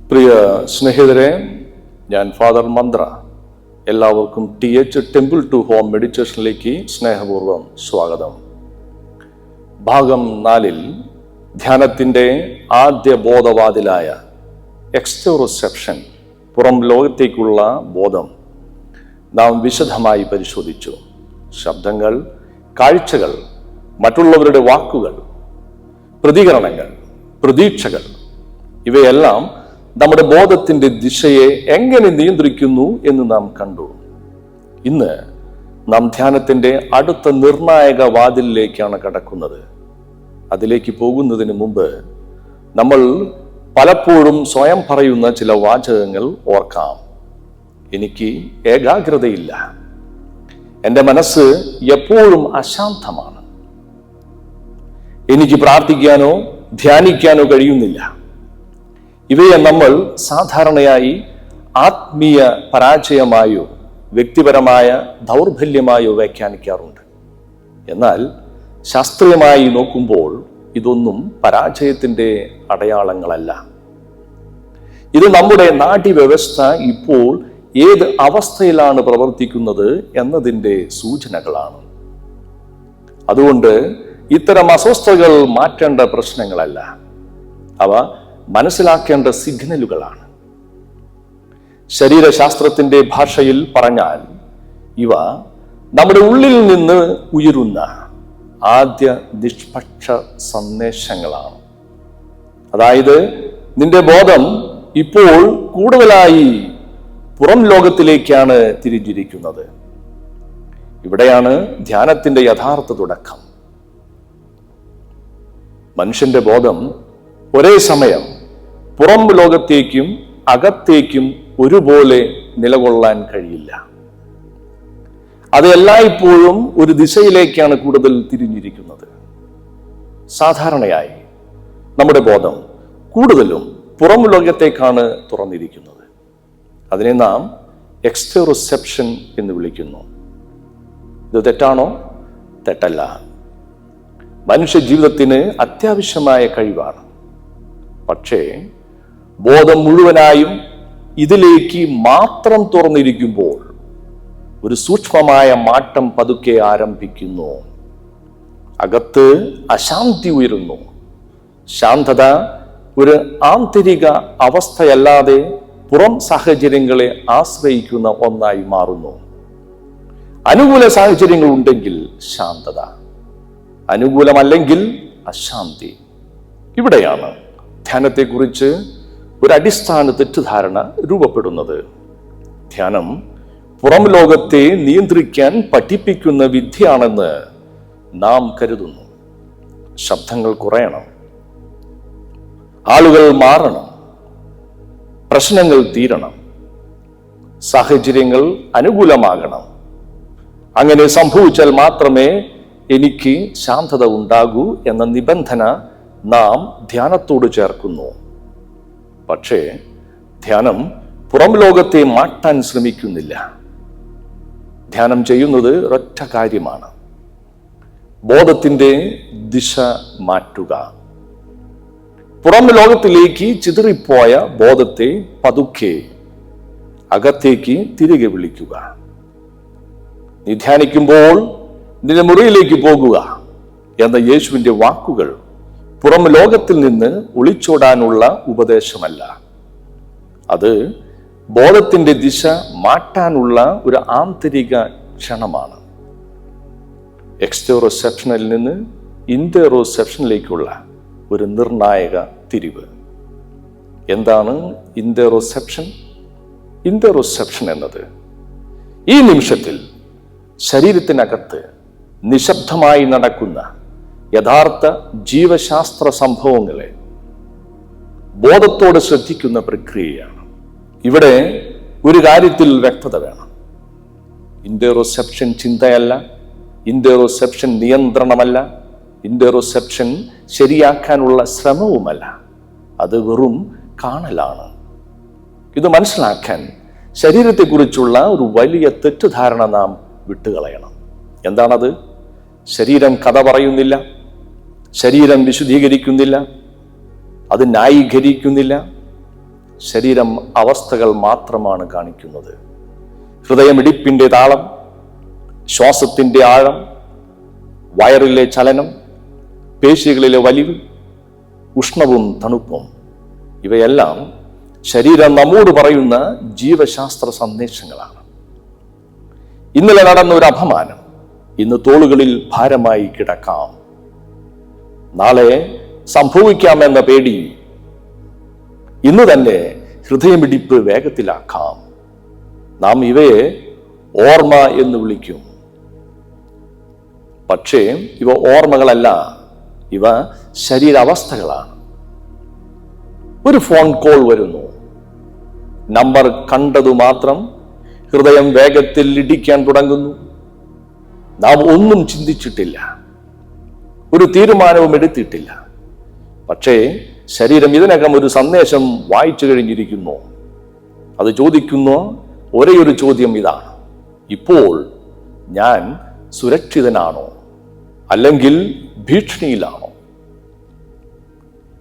പ്രിയ സ്നേഹിതരെ, ഞാൻ ഫാദർ മന്ത്ര. എല്ലാവർക്കും TH ടെമ്പിൾ ടു ഹോം മെഡിറ്റേഷനിലേക്ക് സ്നേഹപൂർവ്വം സ്വാഗതം. ഭാഗം 4 ധ്യാനത്തിൻ്റെ ആദ്യ ബോധവാതിലായ എക്സ്റ്റോറോസെപ്ഷൻ, പുറം ലോകത്തേക്കുള്ള ബോധം നാം വിശദമായി പരിശോധിച്ചു. ശബ്ദങ്ങൾ, കാഴ്ചകൾ, മറ്റുള്ളവരുടെ വാക്കുകൾ, പ്രതികരണങ്ങൾ, പ്രതീക്ഷകൾ, ഇവയെല്ലാം നമ്മുടെ ബോധത്തിൻ്റെ ദിശയെ എങ്ങനെ നിയന്ത്രിക്കുന്നു എന്ന് നാം കണ്ടു. ഇന്ന് നാം ധ്യാനത്തിൻ്റെ അടുത്ത നിർണായക വാതിലിലേക്കാണ് കടക്കുന്നത്. അതിലേക്ക് പോകുന്നതിന് മുമ്പ് നമ്മൾ പലപ്പോഴും സ്വയം പറയുന്ന ചില വാചകങ്ങൾ ഓർക്കാം. എനിക്ക് ഏകാഗ്രതയില്ല, എൻ്റെ മനസ്സ് എപ്പോഴും അശാന്തമാണ്, എനിക്ക് പ്രാർത്ഥിക്കാനോ ധ്യാനിക്കാനോ കഴിയുന്നില്ല. ഇവയെ നമ്മൾ സാധാരണയായി ആത്മീയ പരാജയമായോ വ്യക്തിപരമായ ദൗർബല്യമായോ വ്യാഖ്യാനിക്കാറുണ്ട്. എന്നാൽ ശാസ്ത്രീയമായി നോക്കുമ്പോൾ ഇതൊന്നും പരാജയത്തിൻ്റെ അടയാളങ്ങളല്ല. ഇത് നമ്മുടെ നാഡീവ്യവസ്ഥ ഇപ്പോൾ ഏത് അവസ്ഥയിലാണ് പ്രവർത്തിക്കുന്നത് എന്നതിൻ്റെ സൂചനകളാണ്. അതുകൊണ്ട് ഇത്തരം അസ്വസ്ഥതകൾ മാറ്റേണ്ട പ്രശ്നങ്ങളല്ല, അവ മനസ്സിലാക്കേണ്ട സിഗ്നലുകളാണ്. ശരീരശാസ്ത്രത്തിന്റെ ഭാഷയിൽ പറഞ്ഞാൽ ഇവ നമ്മുടെ ഉള്ളിൽ നിന്ന് ഉയരുന്ന ആദ്യ നിഷ്പക്ഷ സന്ദേശങ്ങളാണ്. അതായത് നിന്റെ ബോധം ഇപ്പോൾ കൂടുതലായി പുറം ലോകത്തിലേക്കാണ് തിരിഞ്ഞിരിക്കുന്നത്. ഇവിടെയാണ് ധ്യാനത്തിന്റെ യഥാർത്ഥ തുടക്കം. മനുഷ്യന്റെ ബോധം ഒരേ സമയം പുറം ലോകത്തേക്കും അകത്തേക്കും ഒരുപോലെ നിലകൊള്ളാൻ കഴിയില്ല. അത് എല്ലായ്പ്പോഴും ഒരു ദിശയിലേക്കാണ് കൂടുതൽ തിരിഞ്ഞിരിക്കുന്നത്. സാധാരണയായി നമ്മുടെ ബോധം കൂടുതലും പുറം ലോകത്തേക്കാണ് തുറന്നിരിക്കുന്നത്. അതിനെ നാം എക്സ്റ്റോറോസെപ്ഷൻ എന്ന് വിളിക്കുന്നു. ഇത് തെറ്റാണോ? തെറ്റല്ല. മനുഷ്യ ജീവിതത്തിന് അത്യാവശ്യമായ കഴിവാണ്. പക്ഷേ ബോധം മുഴുവനായും ഇതിലേക്ക് മാത്രം തുറന്നിരിക്കുമ്പോൾ ഒരു സൂക്ഷ്മമായ മാറ്റം പതുക്കെ ആരംഭിക്കുന്നു. അകത്ത് അശാന്തി ഉയരുന്നു. ശാന്തത ഒരു ആന്തരിക അവസ്ഥയല്ലാതെ പുറം സാഹചര്യങ്ങളെ ആശ്രയിക്കുന്ന ഒന്നായി മാറുന്നു. അനുകൂല സാഹചര്യങ്ങൾ ഉണ്ടെങ്കിൽ ശാന്തത, അനുകൂലമല്ലെങ്കിൽ അശാന്തി. ഇവിടെയാണ് ധ്യാനത്തെക്കുറിച്ച് ഒരു അടിസ്ഥാന തെറ്റിദ്ധാരണ രൂപപ്പെടുന്നത്. ധ്യാനം പുറം ലോകത്തെ നിയന്ത്രിക്കാൻ പഠിപ്പിക്കുന്ന വിദ്യയാണെന്ന് നാം കരുതുന്നു. ശബ്ദങ്ങൾ കുറയണം, ആളുകൾ മാറണം, പ്രശ്നങ്ങൾ തീരണം, സാഹചര്യങ്ങൾ അനുകൂലമാകണം. അങ്ങനെ സംഭവിച്ചാൽ മാത്രമേ എനിക്ക് ശാന്തത ഉണ്ടാകൂ എന്ന നിബന്ധന നാം ധ്യാനത്തോട് ചേർക്കുന്നു. പക്ഷേ ധ്യാനം പുറം ലോകത്തെ മാറ്റാൻ ശ്രമിക്കുന്നില്ല. ധ്യാനം ചെയ്യുന്നത് ഒരൊറ്റ കാര്യമാണ്: ബോധത്തിൻ്റെ ദിശ മാറ്റുക. പുറം ലോകത്തിലേക്ക് ചിതറിപ്പോയ ബോധത്തെ പതുക്കെ അകത്തേക്ക് തിരികെ വിളിക്കുക. നീ ധ്യാനിക്കുമ്പോൾ നിന്റെ മുറിയിലേക്ക് പോകുക എന്ന യേശുവിൻ്റെ വാക്കുകൾ പുറം ലോകത്തിൽ നിന്ന് ഒളിച്ചോടാനുള്ള ഉപദേശമല്ല. അത് ബോധത്തിൻ്റെ ദിശ മാറ്റാനുള്ള ഒരു ആന്തരിക ക്ഷണമാണ്. എക്സ്റ്റോറോസെപ്ഷനിൽ നിന്ന് ഇൻറ്ററോസെപ്ഷനിലേക്കുള്ള ഒരു നിർണായക തിരിവ്. എന്താണ് ഇൻറ്ററോസെപ്ഷൻ? ഇൻറ്ററോസെപ്ഷൻ എന്നത് ഈ നിമിഷത്തിൽ ശരീരത്തിനകത്ത് നിശബ്ദമായി നടക്കുന്ന യഥാർത്ഥ ജീവശാസ്ത്ര സംഭവങ്ങളെ ബോധത്തോടെ ശ്രദ്ധിക്കുന്ന പ്രക്രിയയാണ്. ഇവിടെ ഒരു കാര്യത്തിൽ വ്യക്തത വേണം. ഇൻറ്ററോസെപ്ഷൻ ചിന്തയല്ല, ഇൻറ്ററോസെപ്ഷൻ നിയന്ത്രണമല്ല, ഇൻറ്ററോസെപ്ഷൻ ശരിയാക്കാനുള്ള ശ്രമവുമല്ല. അത് വെറും കാണലാണ്. ഇത് മനസ്സിലാക്കാൻ ശരീരത്തെക്കുറിച്ചുള്ള ഒരു വലിയ തെറ്റിദ്ധാരണ നാം വിട്ടുകളയണം. എന്താണത്? ശരീരം കഥ പറയുന്നില്ല, ശരീരം വിശദീകരിക്കുന്നില്ല, അത് ന്യായീകരിക്കുന്നില്ല, ശരീരം അവസ്ഥകൾ മാത്രമാണ് കാണിക്കുന്നത്. ഹൃദയമിടിപ്പിന്റെ താളം, ശ്വാസത്തിന്റെ ആഴം, വയറിലെ ചലനം, പേശികളിലെ വലിവ്, ഉഷ്ണവും തണുപ്പും, ഇവയെല്ലാം ശരീരം നമ്മോട് പറയുന്ന ജീവശാസ്ത്ര സന്ദേശങ്ങളാണ്. ഇന്നലെ നടന്ന ഒരു അപമാനം ഇന്ന് തോളുകളിൽ ഭാരമായി കിടക്കാം. നാളെ സംഭവിക്കാമെന്ന പേടി ഇന്ന് തന്നെ ഹൃദയമിടിപ്പ് വേഗത്തിലാക്കാം. നാം ഇവയെ ഓർമ്മ എന്ന് വിളിക്കും. പക്ഷേ ഇവ ഓർമ്മകളല്ല, ഇവ ശരീരാവസ്ഥകളാണ്. ഒരു ഫോൺ കോൾ വരുന്നു. നമ്പർ കണ്ടതു മാത്രം ഹൃദയം വേഗത്തിൽ ഇടിക്കാൻ തുടങ്ങുന്നു. നാം ഒന്നും ചിന്തിച്ചിട്ടില്ല, ഒരു തീരുമാനവും എടുത്തിട്ടില്ല. പക്ഷേ ശരീരം ഇതിനകം ഒരു സന്ദേശം വായിച്ചു കഴിഞ്ഞിരിക്കുന്നു. അത് ചോദിക്കുന്ന ഒരേ ഒരു ചോദ്യം ഇതാണ്: ഇപ്പോൾ ഞാൻ സുരക്ഷിതനാണോ, അല്ലെങ്കിൽ ഭീഷണിയിലാണോ?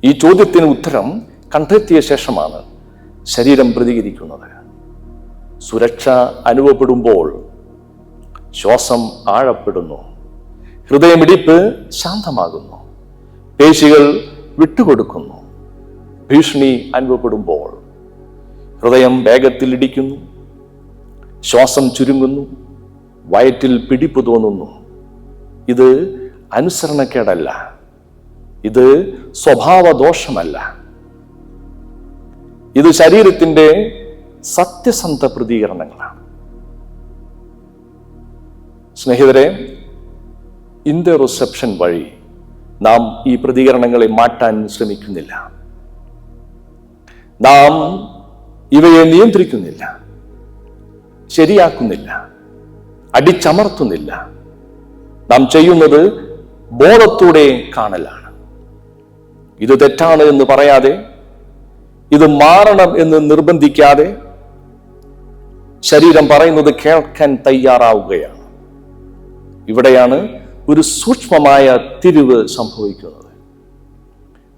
ഈ ചോദ്യത്തിന് ഉത്തരം കണ്ടെത്തിയ ശേഷമാണ് ശരീരം പ്രതികരിക്കുന്നത്. സുരക്ഷ അനുഭവപ്പെടുമ്പോൾ ശ്വാസം ആഴപ്പെടുന്നു, ഹൃദയമിടിപ്പ് ശാന്തമാകുന്നു, പേശികൾ വിട്ടുകൊടുക്കുന്നു. ഭീഷണി അനുഭവപ്പെടുമ്പോൾ ഹൃദയം വേഗത്തിൽ ഇടിക്കുന്നു, ശ്വാസം ചുരുങ്ങുന്നു, വയറ്റിൽ പിടിപ്പ് തോന്നുന്നു. ഇത് അനുസരണക്കേടല്ല, ഇത് സ്വഭാവദോഷമല്ല, ഇത് ശരീരത്തിന്റെ സത്യസന്ധ പ്രതികരണങ്ങളാണ്. സ്നേഹിതരെ, ഇന്ററോസെപ്ഷൻ വഴി നാം ഈ പ്രതികരണങ്ങളെ മാറ്റാൻ ശ്രമിക്കുന്നില്ല. നാം ഇവയെ നിയന്ത്രിക്കുന്നില്ല, ശരിയാക്കുന്നില്ല, അടിച്ചമർത്തുന്നില്ല. നാം ചെയ്യുന്നത് ബോധത്തോടെ കാണലാണ്. ഇത് തെറ്റാണ് എന്ന് പറയാതെ, ഇത് മാറണം എന്ന് നിർബന്ധിക്കാതെ, ശരീരം പറയുന്നത് കേൾക്കാൻ തയ്യാറാവുകയാണ്. ഇവിടെയാണ് ഒരു സൂക്ഷ്മമായ തിരിവ് സംഭവിക്കുന്നത്.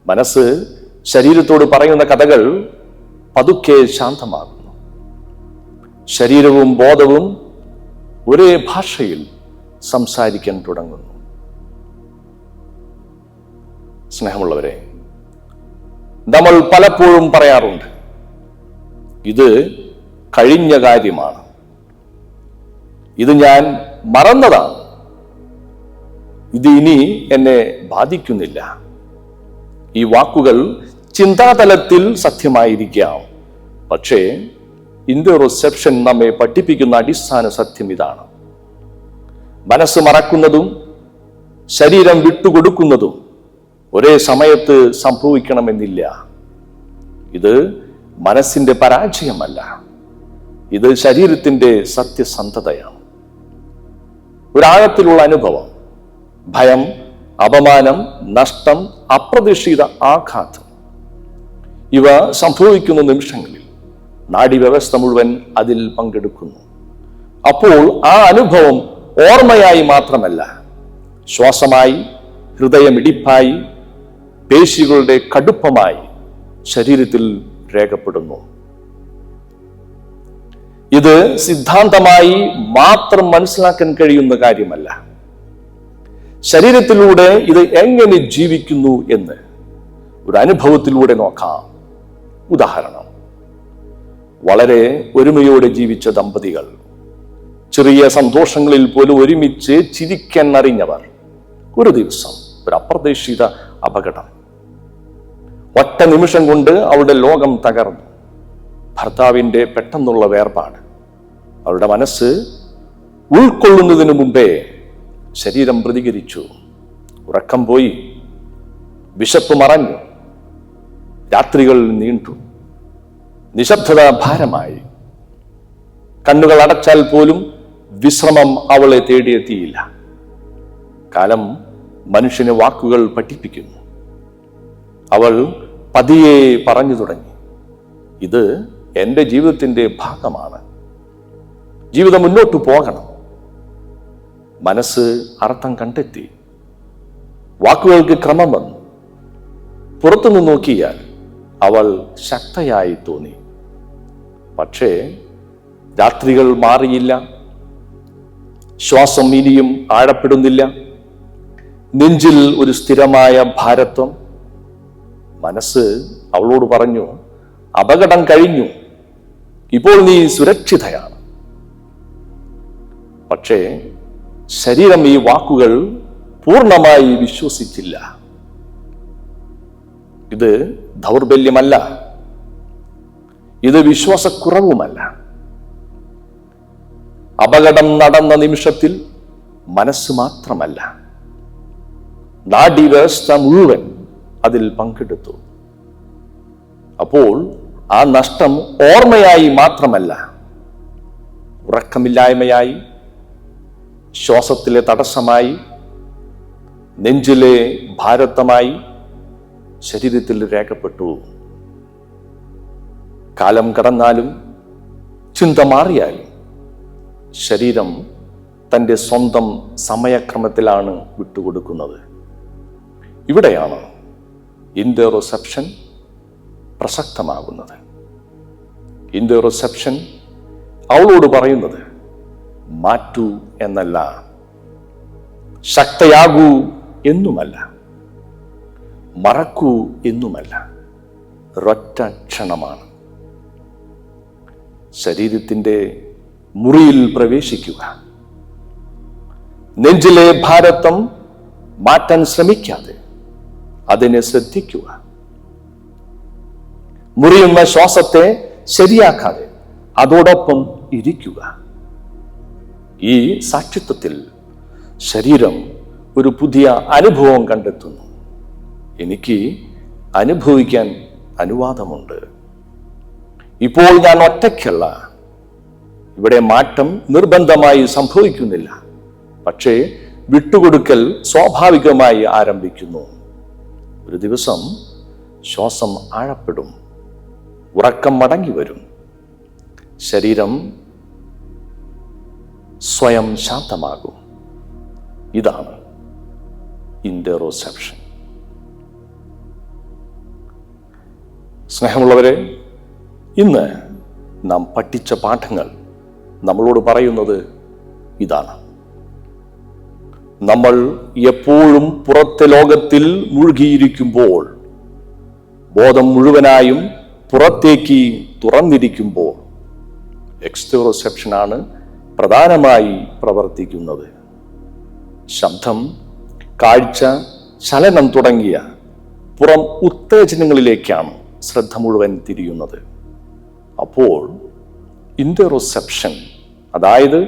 മനസ്സ് ശരീരത്തോട് പറയുന്ന കഥകൾ പതുക്കെ ശാന്തമാകുന്നു. ശരീരവും ബോധവും ഒരേ ഭാഷയിൽ സംസാരിക്കാൻ തുടങ്ങുന്നു. സ്നേഹമുള്ളവരെ, നമ്മൾ പലപ്പോഴും പറയാറുണ്ട്, ഇത് കഴിഞ്ഞ കാര്യമാണ്, ഇത് ഞാൻ മറന്നതാണ്, ഇത് ഇനി എന്നെ ബാധിക്കുന്നില്ല. ഈ വാക്കുകൾ ചിന്താതലത്തിൽ സത്യമായിരിക്കാം. പക്ഷേ ഇന്ററോസെപ്ഷൻ നമ്മെ പഠിപ്പിക്കുന്ന അടിസ്ഥാന സത്യം ഇതാണ്: മനസ്സ് മറക്കുന്നതും ശരീരം വിട്ടുകൊടുക്കുന്നതും ഒരേ സമയത്ത് സംഭവിക്കണമെന്നില്ല. ഇത് മനസ്സിന്റെ പരാജയമല്ല, ഇത് ശരീരത്തിന്റെ സത്യസന്ധതയാണ്. ഒരാഴത്തിലുള്ള അനുഭവം, ഭയം, അപമാനം, നഷ്ടം, അപ്രതീക്ഷിത ആഘാതം, ഇവ സംഭവിക്കുന്ന നിമിഷങ്ങളിൽ നാഡീവ്യവസ്ഥ മുഴുവൻ അതിൽ പങ്കെടുക്കുന്നു. അപ്പോൾ ആ അനുഭവം ഓർമ്മയായി മാത്രമല്ല, ശ്വാസമായി, ഹൃദയമിടിപ്പായി, പേശികളുടെ കടുപ്പമായി ശരീരത്തിൽ രേഖപ്പെടുന്നു. ഇത് സിദ്ധാന്തമായി മാത്രം മനസ്സിലാക്കാൻ കഴിയുന്ന കാര്യമല്ല. ശരീരത്തിലൂടെ ഇത് എങ്ങനെ ജീവിക്കുന്നു എന്ന് ഒരു അനുഭവത്തിലൂടെ നോക്കാം. ഉദാഹരണം: വളരെ ഒരുമയോടെ ജീവിച്ച ദമ്പതികൾ, ചെറിയ സന്തോഷങ്ങളിൽ പോലും ഒരുമിച്ച് ചിരിക്കാൻ അറിഞ്ഞവർ. ഒരു ദിവസം ഒരു അപ്രതീക്ഷിത അപകടം. ഒറ്റ നിമിഷം കൊണ്ട് അവളുടെ ലോകം തകർന്നു. ഭർത്താവിന്റെ പെട്ടെന്നുള്ള വേർപാട്. അവളുടെ മനസ്സ് ഉൾക്കൊള്ളുന്നതിന് മുമ്പേ ശരീരം പ്രതികരിച്ചു. ഉറക്കം പോയി, വിശപ്പ് മറഞ്ഞു, രാത്രികൾ നീണ്ടു, നിശബ്ദത ഭാരമായി. കണ്ണുകൾ അടച്ചാൽ പോലും വിശ്രമം അവളെ തേടിയെത്തിയില്ല. കാലം മനുഷ്യന് വാക്കുകൾ പഠിപ്പിക്കുന്നു. അവൾ പതിയെ പറഞ്ഞു തുടങ്ങി, ഇത് എൻ്റെ ജീവിതത്തിൻ്റെ ഭാഗമാണ്, ജീവിതം മുന്നോട്ട് പോകണം. മനസ്സ് അർത്ഥം കണ്ടെത്തി. വാക്കുകൾക്ക് ക്രമം വന്നു. പുറത്തുനിന്ന് നോക്കിയാൽ അവൾ ശക്തയായി തോന്നി. പക്ഷേ രാത്രികൾ മാറിയില്ല. ശ്വാസം ഇനിയും ആഴപ്പെടുന്നില്ല. നെഞ്ചിൽ ഒരു സ്ഥിരമായ ഭാരത്വം. മനസ്സ് അവളോട് പറഞ്ഞു, അപകടം കഴിഞ്ഞു, ഇപ്പോൾ നീ സുരക്ഷിതയാണ്. പക്ഷേ ശരീരം ഈ വാക്കുകൾ പൂർണ്ണമായി വിശ്വസിച്ചില്ല. ഇത് ദൗർബല്യമല്ല, ഇത് വിശ്വാസക്കുറവുമല്ല. അപകടം നടന്ന നിമിഷത്തിൽ മനസ്സ് മാത്രമല്ല, നാഡീവ്യവസ്ഥ മുഴുവൻ അതിൽ പങ്കെടുത്തു. അപ്പോൾ ആ നഷ്ടം ഓർമ്മയായി മാത്രമല്ല, ഉറക്കമില്ലായ്മയായി, ശ്വാസത്തിലെ തടസ്സമായി, നെഞ്ചിലെ ഭാരത്വമായി ശരീരത്തിൽ രേഖപ്പെട്ടു. കാലം കടന്നാലും ചിന്ത മാറിയാലും ശരീരം തൻ്റെ സ്വന്തം സമയക്രമത്തിലാണ് വിട്ടുകൊടുക്കുന്നത്. ഇവിടെയാണ് ഇൻറ്ററോസെപ്ഷൻ പ്രസക്തമാകുന്നത്. ഇൻറ്ററോസെപ്ഷൻ അവളോട് പറയുന്നത് മാറ്റൂ എന്നല്ല, ശക്തയാകൂ എന്നുമല്ല, മറക്കൂ എന്നുമല്ല, ഒരൊറ്റ ക്ഷണമാണ്. ശരീരത്തിൻ്റെ മുറിയിൽ പ്രവേശിക്കുക. നെഞ്ചിലെ ഭാരത്വം മാറ്റാൻ ശ്രമിക്കാതെ അതിനെ ശ്രദ്ധിക്കുക. മുറിയുന്ന ശ്വാസത്തെ ശരിയാക്കാതെ അതോടൊപ്പം ഇരിക്കുക. ഈ സാക്ഷിത്വത്തിൽ ശരീരം ഒരു പുതിയ അനുഭവം കണ്ടെത്തുന്നു. എനിക്ക് അനുഭവിക്കാൻ അനുവാദമുണ്ട്. ഇപ്പോൾ ഞാൻ ഒറ്റയ്ക്കല്ല. ഇവിടെ മാറ്റം നിർബന്ധമായി സംഭവിക്കുന്നില്ല, പക്ഷേ വിട്ടുകൊടുക്കൽ സ്വാഭാവികമായി ആരംഭിക്കുന്നു. ഒരു ദിവസം ശ്വാസം ആഴപ്പെടും, ഉറക്കം മടങ്ങി വരും, ശരീരം സ്വയം ശാന്തമാകും. ഇതാണ് ഇൻറ്ററോസെപ്ഷൻ. സ്നേഹമുള്ളവരെ, ഇന്ന് നാം പഠിച്ച പാഠങ്ങൾ നമ്മളോട് പറയുന്നത് ഇതാണ്. നമ്മൾ എപ്പോഴും പുറത്തെ ലോകത്തിൽ മുഴുകിയിരിക്കുമ്പോൾ, ബോധം മുഴുവനായും പുറത്തേക്ക് തുറന്നിരിക്കുമ്പോൾ എക്സ്റ്ററോസെപ്ഷനാണ് പ്രധാനമായി പ്രവർത്തിക്കുന്നത്. ശബ്ദം, കാഴ്ച, ചലനം തുടങ്ങിയ പുറം ഉത്തേജനങ്ങളിലേക്കാണ് ശ്രദ്ധ മുഴുവൻ തിരിയുന്നത്. അപ്പോൾ ഇൻറ്ററോസെപ്ഷൻ, അതായത്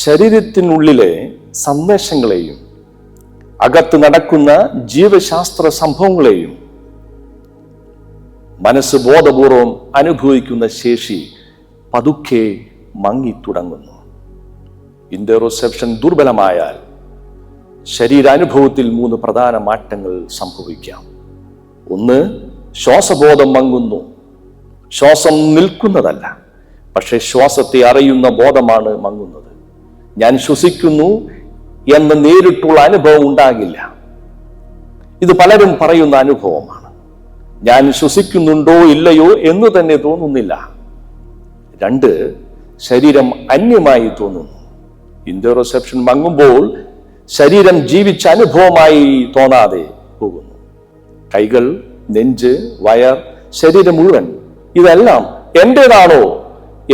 ശരീരത്തിനുള്ളിലെ സന്ദേശങ്ങളെയും അകത്ത് നടക്കുന്ന ജീവശാസ്ത്ര സംഭവങ്ങളെയും മനസ്സ് ബോധപൂർവം അനുഭവിക്കുന്ന ശേഷി പതുക്കെ മങ്ങിത്തുടങ്ങുന്നു. ഇൻറ്ററോസെപ്ഷൻ ദുർബലമായാൽ ശരീരാനുഭവത്തിൽ 3 പ്രധാന മാറ്റങ്ങൾ സംഭവിക്കാം. ഒന്ന്, ശ്വാസബോധം മങ്ങുന്നു. ശ്വാസം നിൽക്കുന്നതല്ല, പക്ഷെ ശ്വാസത്തെ അറിയുന്ന ബോധമാണ് മങ്ങുന്നത്. ഞാൻ ശ്വസിക്കുന്നു എന്ന നേരിട്ടുള്ള അനുഭവം ഉണ്ടാകില്ല. ഇത് പലരും പറയുന്ന അനുഭവമാണ്. ഞാൻ ശ്വസിക്കുന്നുണ്ടോ ഇല്ലയോ എന്ന് തന്നെ തോന്നുന്നില്ല. 2, ശരീരം അന്യമായി തോന്നുന്നു. ഇൻറ്ററോസെപ്ഷൻ മങ്ങുമ്പോൾ ശരീരം ജീവിച്ച അനുഭവമായി തോന്നാതെ പോകുന്നു. കൈകൾ, നെഞ്ച്, വയർ, ശരീരം മുഴുവൻ ഇതെല്ലാം എന്റേതാണോ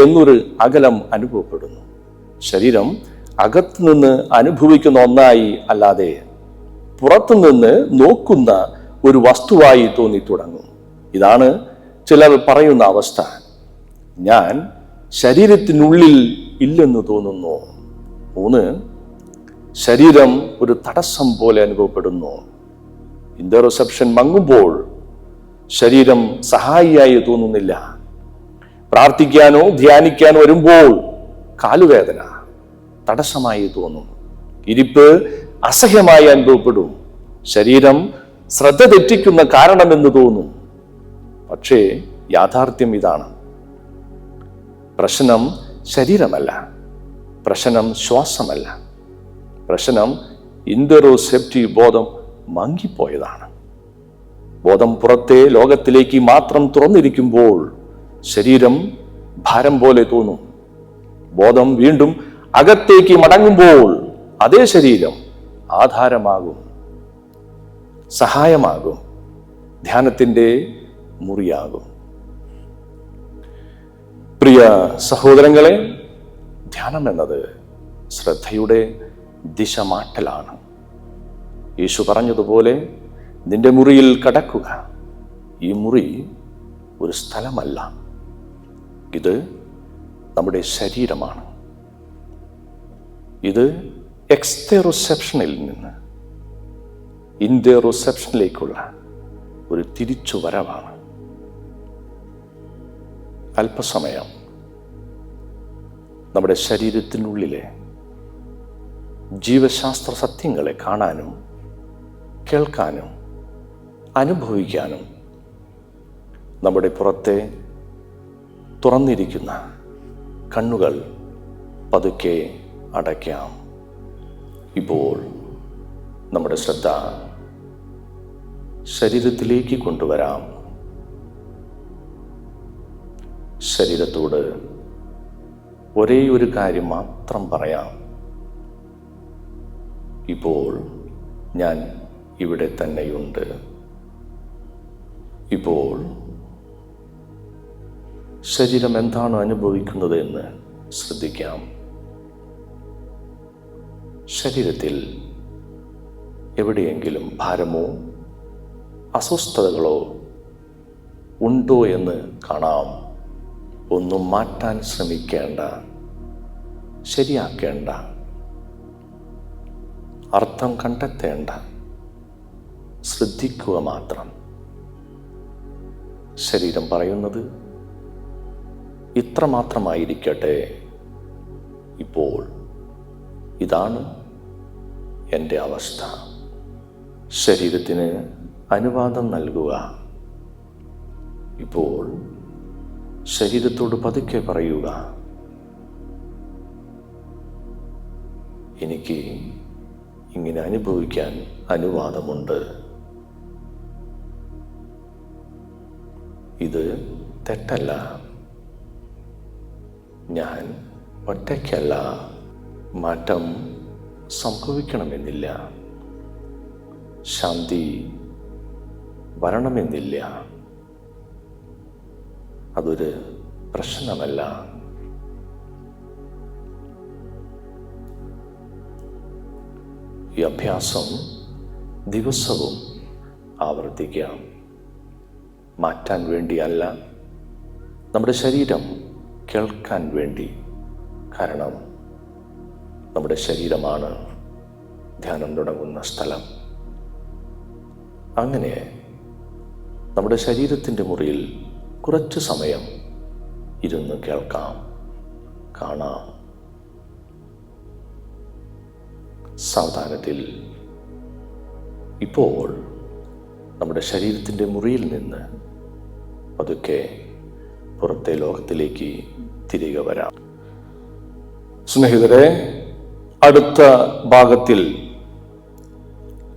എന്നൊരു അകലം അനുഭവപ്പെടുന്നു. ശരീരം അകത്തുനിന്ന് അനുഭവിക്കുന്ന ഒന്നായി അല്ലാതെ പുറത്തുനിന്ന് നോക്കുന്ന ഒരു വസ്തുവായി തോന്നി തുടങ്ങും. ഇതാണ് ചിലർ പറയുന്ന അവസ്ഥ. ഞാൻ ശരീരത്തിനുള്ളിൽ ഇല്ലെന്ന് തോന്നുന്നു. 3, ശരീരം ഒരു തടസ്സം പോലെ അനുഭവപ്പെടുന്നു. ഇൻറ്ററോസെപ്ഷൻ മങ്ങുമ്പോൾ ശരീരം സഹായിയായി തോന്നുന്നില്ല. പ്രാർത്ഥിക്കാനോ ധ്യാനിക്കാനോ വരുമ്പോൾ കാലുവേദന തടസ്സമായി തോന്നും. ഇരിപ്പ് അസഹ്യമായി അനുഭവപ്പെടും. ശരീരം ശ്രദ്ധ തെറ്റിക്കുന്ന കാരണമെന്ന് തോന്നും. പക്ഷേ യാഥാർത്ഥ്യം ഇതാണ്: പ്രശ്നം ശരീരമല്ല, പ്രശ്നം ശ്വാസമല്ല, പ്രശ്നം ഇൻറ്ററോസെപ്റ്റീവ് ബോധം മങ്ങിപ്പോയതാണ്. ബോധം പുറത്തെ ലോകത്തിലേക്ക് മാത്രം തുറന്നിരിക്കുമ്പോൾ ശരീരം ഭാരം പോലെ തോന്നും. ബോധം വീണ്ടും അകത്തേക്ക് മടങ്ങുമ്പോൾ അതേ ശരീരം ആധാരമാകും, സഹായമാകും, ധ്യാനത്തിൻ്റെ മുറിയാകും. പ്രിയ സഹോദരങ്ങളെ, ധ്യാനം എന്നത് ശ്രദ്ധയുടെ ദിശ മാറ്റലാണ്. യേശു പറഞ്ഞതുപോലെ നിന്റെ മുറിയിൽ കടക്കുക. ഈ മുറി ഒരു സ്ഥലമല്ല, ഇത് നമ്മുടെ ശരീരമാണ്. ഇത് എക്സ്റ്റെറോസെപ്ഷനിൽ നിന്ന് ഇൻഡെറോസെപ്ഷനിലേക്കുള്ള ഒരു തിരിച്ചുവരവാണ്. അല്പസമയം നമ്മുടെ ശരീരത്തിനുള്ളിലെ ജീവശാസ്ത്ര സത്യങ്ങളെ കാണാനും കേൾക്കാനും അനുഭവിക്കാനും നമ്മുടെ പുറത്തെ തുറന്നിരിക്കുന്ന കണ്ണുകൾ പതുക്കെ അടയ്ക്കാം. ഇപ്പോൾ നമ്മുടെ ശ്രദ്ധ ശരീരത്തിലേക്ക് കൊണ്ടുവരാം. ശരീരത്തോട് ഒരേ ഒരു കാര്യം മാത്രം പറയാം: ഇപ്പോൾ ഞാൻ ഇവിടെ തന്നെയുണ്ട്. ഇപ്പോൾ ശരീരം എന്താണ് അനുഭവിക്കുന്നത് എന്ന് ശ്രദ്ധിക്കാം. ശരീരത്തിൽ എവിടെയെങ്കിലും ഭാരമോ അസ്വസ്ഥതകളോ ഉണ്ടോ എന്ന് കാണാം. ഒന്നും മാറ്റാൻ ശ്രമിക്കേണ്ട, ശരിയാക്കേണ്ട, അർത്ഥം കണ്ടെത്തേണ്ട, ശ്രദ്ധിക്കുക മാത്രം. ശരീരം പറയുന്നത് ഇത്രമാത്രമായിരിക്കട്ടെ. ഇപ്പോൾ ഇതാണ് എൻ്റെ അവസ്ഥ. ശരീരത്തിന് അനുവാദം നൽകുക. ഇപ്പോൾ ശരീരത്തോട് പതുക്കെ പറയുക: എനിക്ക് ഇങ്ങനെ അനുഭവിക്കാൻ അനുവാദമുണ്ട്. ഇത് തെറ്റല്ല. ഞാൻ ഒറ്റയ്ക്കല്ല. മാറ്റം സംഭവിക്കണമെന്നില്ല. ശാന്തി വരണമെന്നില്ല. അതൊരു പ്രശ്നമല്ല. ഈ അഭ്യാസം ദിവസവും ആവർത്തിക്കാം. മാറ്റാൻ വേണ്ടിയല്ല, നമ്മുടെ ശരീരം കേൾക്കാൻ വേണ്ടി. കാരണം നമ്മുടെ ശരീരമാണ് ധ്യാനം തുടങ്ങുന്ന സ്ഥലം. അങ്ങനെ നമ്മുടെ ശരീരത്തിൻ്റെ മുറിയിൽ കുറച്ച് സമയം ഇരുന്ന് കേൾക്കാം, കാണാം. സാവധാനത്തിൽ ഇപ്പോൾ നമ്മുടെ ശരീരത്തിൻ്റെ മുറിയിൽ നിന്ന് പതുക്കെ പുറത്തെ ലോകത്തിലേക്ക് തിരികെ വരാം. സ്നേഹിതരെ, അടുത്ത ഭാഗത്തിൽ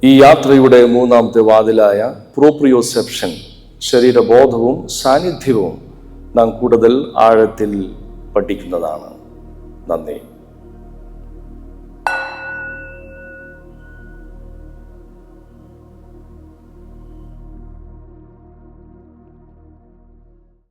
ഈ യാത്രയുടെ മൂന്നാമത്തെ വാതിലായ പ്രോപ്രിയോസെപ്ഷൻ, ശരീരബോധവും സാന്നിധ്യവും നാം കൂടുതൽ ആഴത്തിൽ പഠിക്കുന്നതാണ്. നന്ദി.